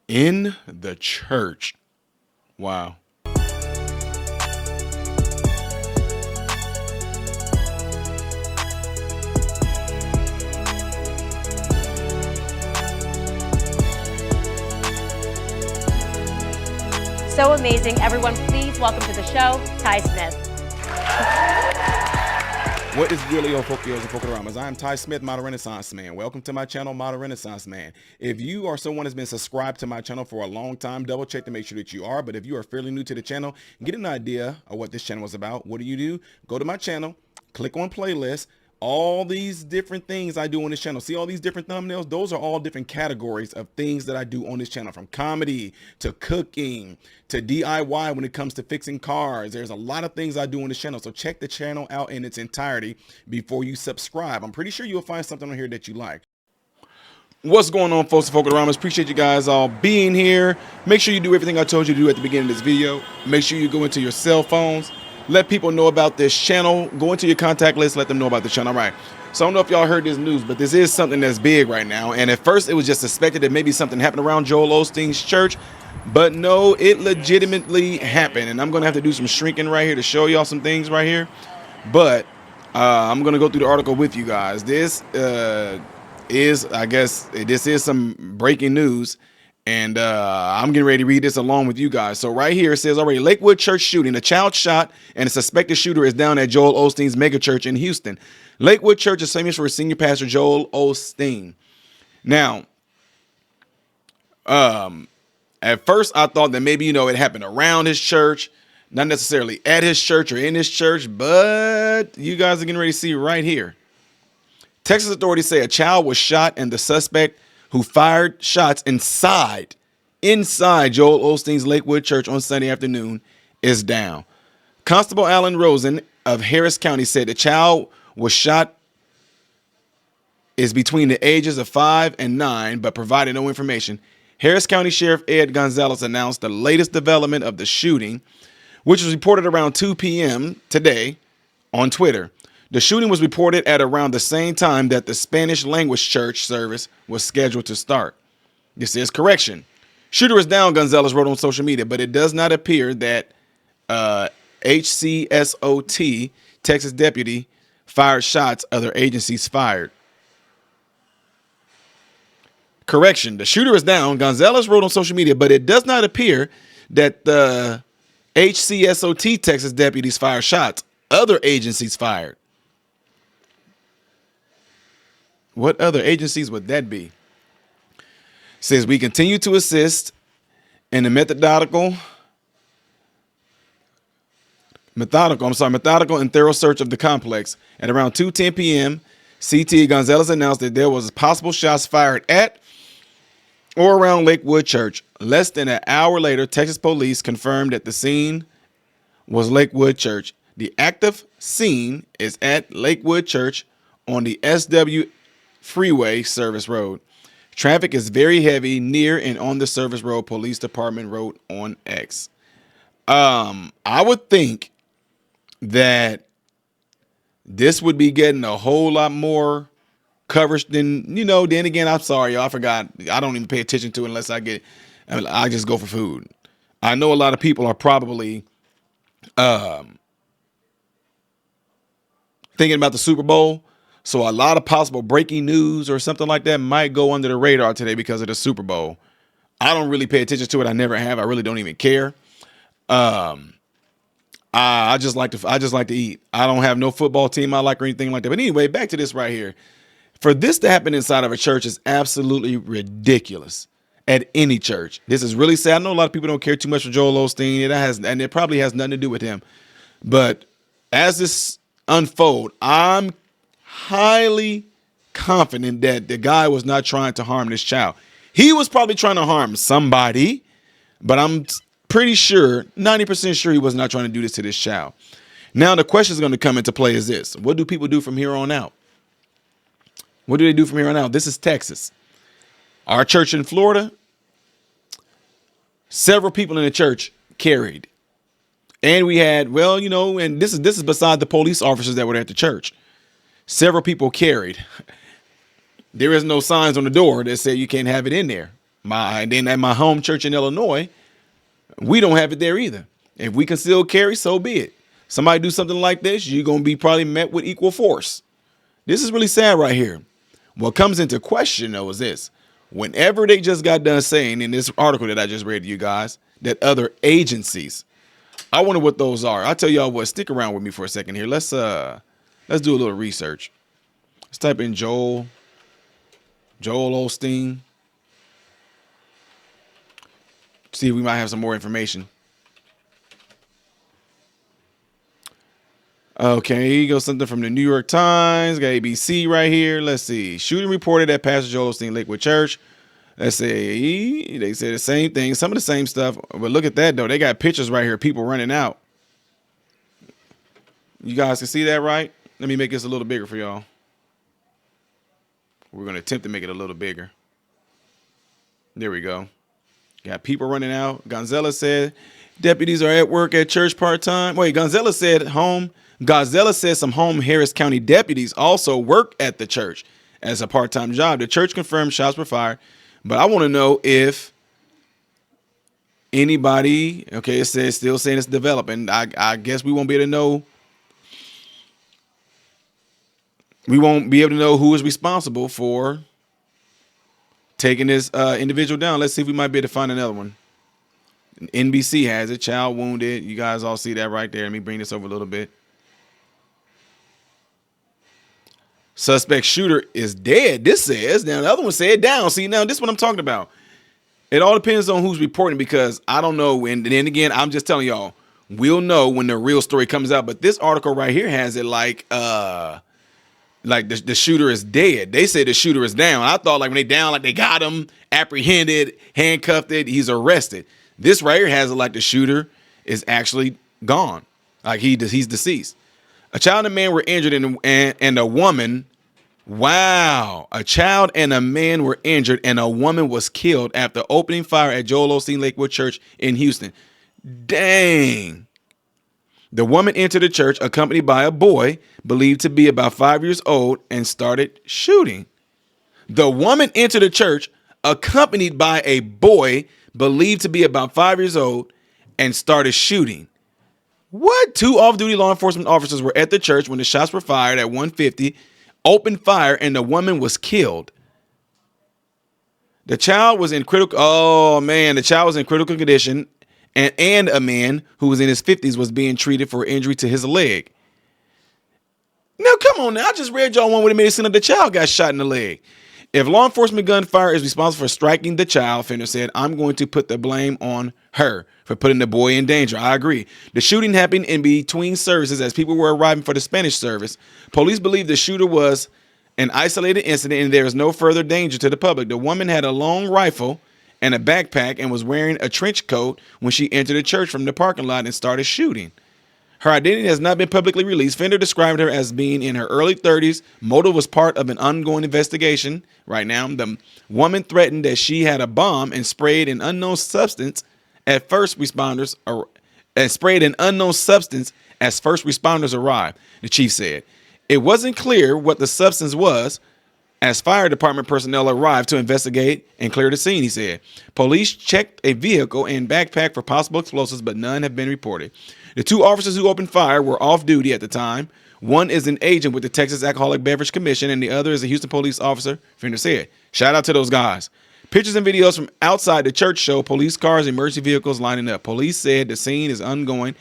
in the church. Wow. So amazing. Everyone, please welcome to the show, Ty Smith. What is really Ofokios and Fokaramas? I am Ty Smith, Model Renaissance Man. Welcome to my channel, Model Renaissance Man. If you are someone that's been subscribed to my channel for a long time, double check to make sure that you are. But if you are fairly new to the channel, get an idea of what this channel is about. What do? Go to my channel, click on playlist. All these different things I do on this channel. See all these different thumbnails? Those are all different categories of things that I do on this channel, from comedy to cooking to DIY when it comes to fixing cars. There's a lot of things I do on this channel. So check the channel out in its entirety before you subscribe. I'm pretty sure you'll find something on here that you like. What's going on, folks and Fokaramas? Appreciate you guys all being here. Make sure you do everything I told you to do at the beginning of this video. Make sure you go into your cell phones. Let people know about this channel. Go into your contact list. Let them know about the channel. All right. So I don't know if y'all heard this news, but this is something that's big right now. And at first, it was just suspected that maybe something happened around Joel Osteen's church. But no, it legitimately happened. And I'm going to have to do some shrinking right here to show y'all some things right here. But I'm going to go through the article with you guys. This this is some breaking news. And I'm getting ready to read this along with you guys. So right here it says already, Lakewood Church shooting. A child shot and a suspected shooter is down at Joel Osteen's mega church in Houston. Lakewood Church is famous for its senior pastor, Joel Osteen. Now, at first I thought that maybe, it happened around his church, not necessarily at his church or in his church, but you guys are getting ready to see right here. Texas authorities say a child was shot and the suspect who fired shots inside Joel Osteen's Lakewood Church on Sunday afternoon is down. Constable Alan Rosen of Harris County said the child was shot is between the ages of 5 and 9, but provided no information. Harris County Sheriff Ed Gonzalez announced the latest development of the shooting, which was reported around 2 p.m. today on Twitter. The shooting was reported at around the same time that the Spanish language church service was scheduled to start. This is correction. Shooter is down, Gonzalez wrote on social media, but it does not appear that HCSOT, Texas deputy, fired shots other agencies fired. Correction. The shooter is down, Gonzalez wrote on social media, but it does not appear that the HCSOT Texas deputies fired shots other agencies fired. What other agencies would that be? Says we continue to assist in the methodical and thorough search of the complex. At around 2:10 p.m., CT Gonzalez announced that there was possible shots fired at or around Lakewood Church. Less than an hour later, Texas police confirmed that the scene was Lakewood Church. The active scene is at Lakewood Church on the SW Freeway Service Road. Traffic is very heavy near and on the service road, police department wrote on X. I would think that this would be getting a whole lot more coverage than, then again, I'm sorry, y'all, I forgot. I don't even pay attention to it unless I just go for food. I know a lot of people are probably thinking about the Super Bowl. So a lot of possible breaking news or something like that might go under the radar today because of the Super Bowl. I don't really pay attention to it. I never have. I really don't even care. I just like to eat. I don't have no football team I like or anything like that. But anyway, back to this right here. For this to happen inside of a church is absolutely ridiculous at any church. This is really sad. I know a lot of people don't care too much for Joel Osteen. And it probably has nothing to do with him. But as this unfold, I'm highly confident that the guy was not trying to harm this child. He was probably trying to harm somebody, but I'm pretty sure, 90% sure he was not trying to do this to this child. Now the question is going to come into play is this. What do people do from here on out? What do they do from here on out? This is Texas. Our church in Florida, several people in the church carried. And we had, and this is beside the police officers that were at the church. Several people carried. There is no signs on the door that say you can't have it in there. And then at my home church in Illinois, we don't have it there either. If we can still carry, so be it. Somebody do something like this, you're going to be probably met with equal force. This is really sad right here. What comes into question, though, is this. Whenever they just got done saying in this article that I just read to you guys, that other agencies, I wonder what those are. I'll tell y'all what. Stick around with me for a second here. Let's do a little research. Let's type in Joel Osteen. See if we might have some more information. Okay, here you go. Something from the New York Times. Got ABC right here. Let's see. Shooting reported at Pastor Joel Osteen Lakewood Church. Let's see. They say the same thing. Some of the same stuff. But look at that, though. They got pictures right here. People running out. You guys can see that, right? Let me make this a little bigger for y'all. We're going to attempt to make it a little bigger. There we go. Got people running out. Gonzalez said deputies are at work at church part-time. Wait, Gonzalez said some home Harris County deputies also work at the church as a part-time job. The church confirmed shots were fired, but I want to know if anybody, okay, it says still saying it's developing. I guess we won't be able to know. We won't be able to know who is responsible for taking this individual down. Let's see if we might be able to find another one. NBC has it. Child wounded. You guys all see that right there. Let me bring this over a little bit. Suspect shooter is dead. This says. Now, the other one said down. See, now this is what I'm talking about. It all depends on who's reporting because I don't know. And then again, I'm just telling y'all, we'll know when the real story comes out. But this article right here has it like the shooter is dead. They say the shooter is down. I thought like when they down, like they got him apprehended, handcuffed it, he's arrested. This right here has it like the shooter is actually gone. Like he's deceased. A child and a man were injured and a woman. Wow. A child and a man were injured and a woman was killed after opening fire at Joel Osteen Lakewood Church in Houston. Dang. The woman entered the church accompanied by a boy believed to be about 5 years old and started shooting. The woman entered the church accompanied by a boy believed to be about 5 years old and started shooting. What? 2 off-duty law enforcement officers were at the church when the shots were fired at 1:50, opened fire, and the woman was killed. The child was in critical condition, and a man who was in his 50s was being treated for injury to his leg. Now, come on now. I just read y'all one where it made it seem like the child got shot in the leg. If law enforcement gunfire is responsible for striking the child, Fender said, I'm going to put the blame on her for putting the boy in danger. I agree. The shooting happened in between services as people were arriving for the Spanish service. Police believe the shooter was an isolated incident and there is no further danger to the public. The woman had a long rifle and a backpack and was wearing a trench coat when she entered the church from the parking lot and started shooting. Her identity has not been publicly released. Fender described her as being in her early 30s. Motive was part of an ongoing investigation. Right now, the woman threatened that she had a bomb and sprayed an unknown substance as first responders arrived, the chief said. It wasn't clear what the substance was as fire department personnel arrived to investigate and clear the scene, he said. Police checked a vehicle and backpack for possible explosives, but none have been reported. The 2 officers who opened fire were off duty at the time. One is an agent with the Texas Alcoholic Beverage Commission, and the other is a Houston police officer, Fender said. Shout out to those guys. Pictures and videos from outside the church show police cars and emergency vehicles lining up. Police said the scene is ongoing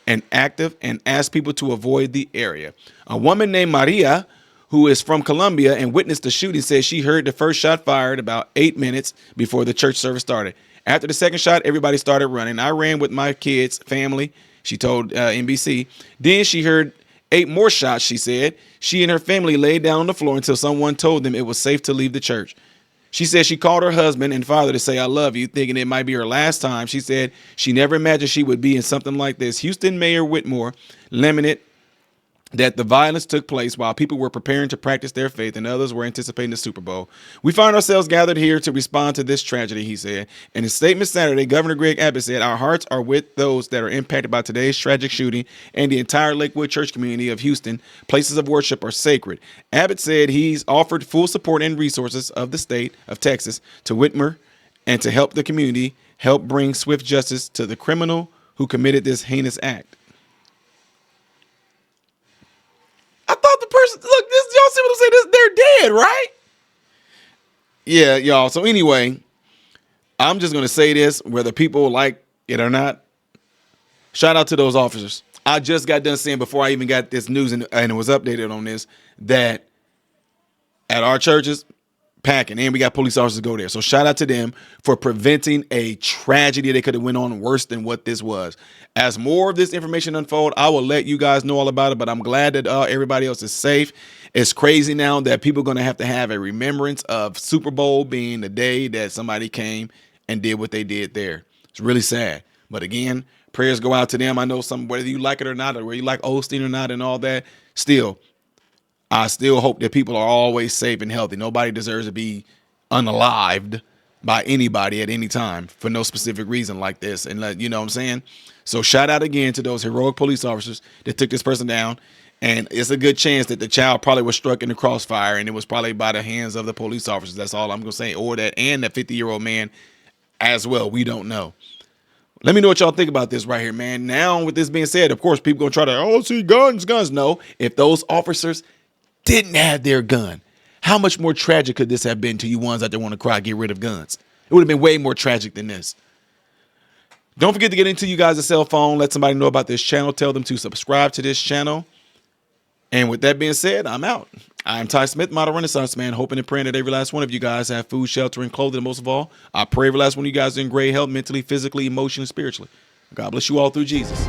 and active and asked people to avoid the area. A woman named Maria, who is from Colombia and witnessed the shooting, said she heard the first shot fired about 8 minutes before the church service started. After the second shot, everybody started running. I ran with my kids, family, she told NBC. Then she heard 8 more shots, she said. She and her family laid down on the floor until someone told them it was safe to leave the church. She said she called her husband and father to say, I love you, thinking it might be her last time. She said she never imagined she would be in something like this. Houston Mayor Whitmore lamented that the violence took place while people were preparing to practice their faith and others were anticipating the Super Bowl. We find ourselves gathered here to respond to this tragedy, he said. In his statement Saturday, Governor Greg Abbott said, our hearts are with those that are impacted by today's tragic shooting and the entire Lakewood Church community of Houston. Places of worship are sacred. Abbott said he's offered full support and resources of the state of Texas to Whitmer and to help the community help bring swift justice to the criminal who committed this heinous act. I thought the person, look, this, y'all see what I'm saying? They're dead, right? Yeah, y'all. So anyway, I'm just going to say this, whether people like it or not. Shout out to those officers. I just got done saying before I even got this news and it was updated on this, that at our churches, packing, and we got police officers go there. So shout out to them for preventing a tragedy that could have went on worse than what this was. As more of this information unfold, I will let you guys know all about it, but I'm glad that everybody else is safe. It's crazy now that people are going to have a remembrance of Super Bowl being the day that somebody came and did what they did there. It's really sad. But again, prayers go out to them. I know whether you like it or not, or whether you like Osteen or not and all that, I still hope that people are always safe and healthy. Nobody deserves to be unalived by anybody at any time for no specific reason like this. And you know what I'm saying? So shout out again to those heroic police officers that took this person down. And it's a good chance that the child probably was struck in the crossfire, and it was probably by the hands of the police officers. That's all I'm going to say. Or that 50-year-old man as well. We don't know. Let me know what y'all think about this right here, man. Now, with this being said, of course, people going to try to, see, guns. No, if those officers didn't have their gun, how much more tragic could this have been to you ones out there want to cry, get rid of guns? It would have been way more tragic than this. Don't forget to get into you guys' cell phone. Let somebody know about this channel. Tell them to subscribe to this channel. And with that being said, I'm out. I'm Ty Smith, Model Renaissance Man, hoping and praying that every last one of you guys have food, shelter, and clothing. And most of all, I pray every last one of you guys are in great health, mentally, physically, emotionally, spiritually. God bless you all through Jesus.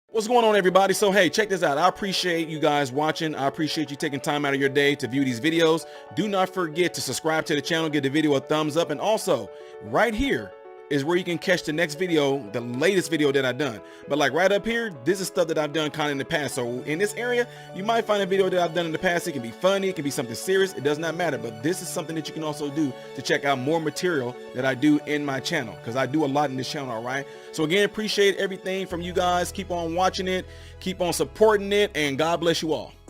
What's going on, everybody? So, hey, check this out. I appreciate you guys watching. I appreciate you taking time out of your day to view these videos. Do not forget to subscribe to the channel, give the video a thumbs up, and also right here is where you can catch the next video, the latest video that I've done. But like right up here, this is stuff that I've done kind of in the past. So in this area, you might find a video that I've done in the past. It can be funny, it can be something serious. It does not matter. But this is something that you can also do to check out more material that I do in my channel, because I do a lot in this channel, all right? So again, appreciate everything from you guys. Keep on watching it, keep on supporting it, and God bless you all.